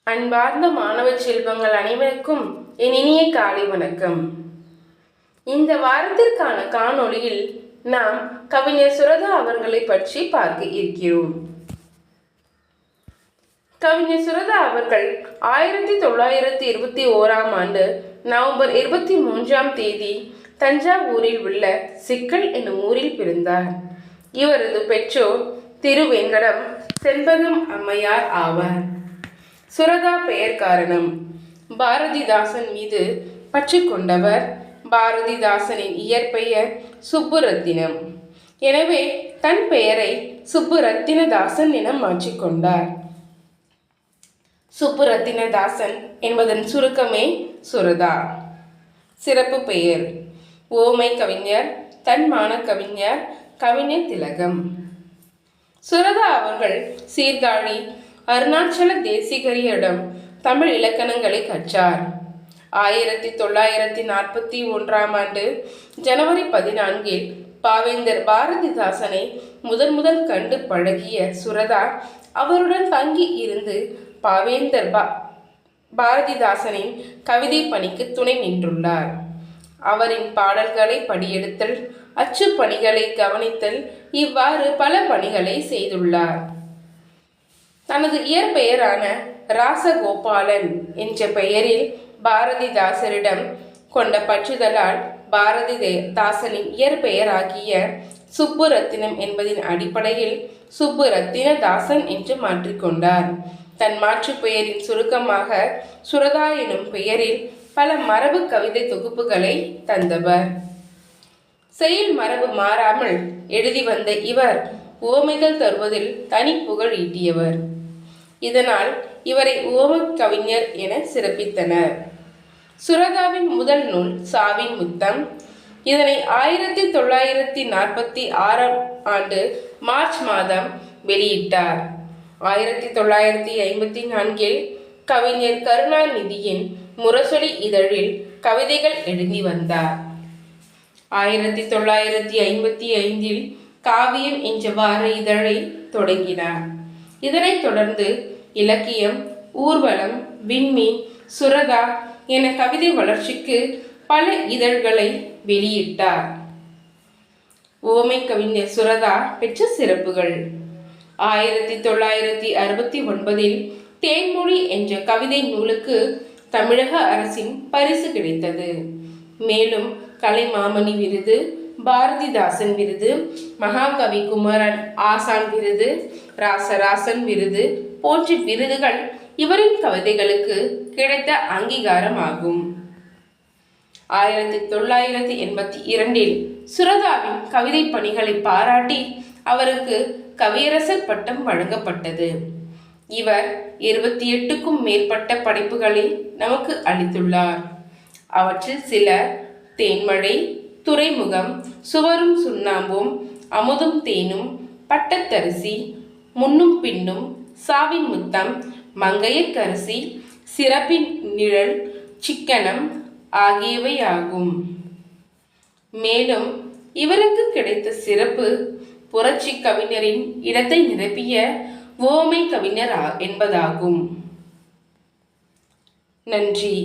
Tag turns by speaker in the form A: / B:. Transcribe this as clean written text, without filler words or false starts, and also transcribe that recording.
A: அன்பார்ந்த மாணவ செல்வங்கள் அனைவருக்கும் என் இனிய காலை வணக்கம். இந்த வாரத்திற்கான காணொளியில் நாம் கவிஞர் சுரதா அவர்களை பற்றி பார்க்க இருக்கிறோம். கவிஞர் சுரதா அவர்கள் 1921 நவம்பர் 23 தஞ்சாவூரில் உள்ள சிக்கல் என்னும் ஊரில் பிறந்தார். இவரது பெற்றோர் திருவேங்கடம் செண்பகம் அம்மையார் ஆவார். சுரதா பெயர் காரணம்: பாரதிதாசன் மீது பற்று கொண்டவர். பாரதிதாசனின் இயற்பெயர் சுப்புரத்தினம். எனவே தன் பெயரை சுப்புரத்தினதாசன் என மாற்றிக்கொண்டார். சுப்புரத்தினதாசன் என்பதன் சுருக்கமே சுரதா. சிறப்பு பெயர்: ஓமை கவிஞர், தன்மான கவிஞர், கவிஞர் திலகம். சுரதா அவர்கள் சீர்காழி அருணாச்சல தேசிகரியிடம் தமிழ் இலக்கணங்களை கற்றார். 1941 ஜனவரி 14 பாவேந்தர் பாரதிதாசனை முதல் கண்டு பழகிய சுரதா அவருடன் தங்கி இருந்து பாவேந்தர் பாரதிதாசனின் கவிதை பணிக்கு துணை நின்றுள்ளார். அவரின் பாடல்களை படியெடுத்தல், அச்சு பணிகளை கவனித்தல், இவ்வாறு பல பணிகளை செய்துள்ளார். தனது இயற்பெயரான ராசகோபாலன் என்ற பெயரில் பாரதிதாசரிடம் கொண்ட பற்றுதலால் பாரதிதாசனின் இயற்பெயராகிய சுப்புரத்தினம் என்பதின் அடிப்படையில் சுப்புரத்தினதாசன் என்று மாற்றிக்கொண்டார். தன் மாற்று பெயரின் சுருக்கமாக சுரதா எனும் பெயரில் பல மரபு கவிதை தொகுப்புகளை தந்தவர். செயல் மரபு மாறாமல் எழுதி வந்த இவர் உவமைகள் தருவதில் தனி புகழ் ஈட்டியவர். இதனால் இவரை உவமை கவிஞர் என சிறப்பித்தனர். சுரதாவின் முதல் நூல் சாவின் முத்தம். இதனை 1946 மார்ச் மாதம் வெளியிட்டார். 1954 கவிஞர் கருணாநிதியின் முரசொலி இதழில் கவிதைகள் எழுதி வந்தார். 1955 காவியம் என்ற வார இதழை தொடங்கினார். இதனைத் தொடர்ந்து இலக்கியம், ஊர்வலம், விண்மீன், சுரதா என கவிதை வளர்ச்சிக்கு பல இதழ்களை வெளியிட்டார். ஓமை கவிஞர் சுரதா பெற்ற சிறப்புகள்: 1969 தேன்மொழி என்ற கவிதை நூலுக்கு தமிழக அரசின் பரிசு கிடைத்தது. மேலும் கலைமாமணி விருது, பாரதிதாசன் விருது, மகாகவி குமரன் ஆசான் விருது, ராசராசன் விருது போன்ற விருதுகள் இவரின் கவிதைகளுக்கு கிடைத்த அங்கீகாரம் ஆகும். 1982 சுரதாவின் கவிதை பணிகளை பாராட்டி அவருக்கு கவியரசர் பட்டம் வழங்கப்பட்டது. இவர் 28க்கும் மேற்பட்ட படைப்புகளை நமக்கு அளித்துள்ளார். அவற்றில் சில தேன்மழை, துறைமுகம், சுவரும் சுண்ணாம்பும், அமுதும் தேனும், பட்டத்தரிசி, முன்னும் பின்னும், சாவின் முத்தம், மங்கையர்க்கரசி, சிறப்பின் நிழல், சிக்கனம் ஆகியவை ஆகும். மேலும் இவருக்கு கிடைத்த சிறப்பு புரட்சி கவிஞரின் இடத்தை நிரப்பிய ஓமை கவிஞர் என்பதாகும். நன்றி.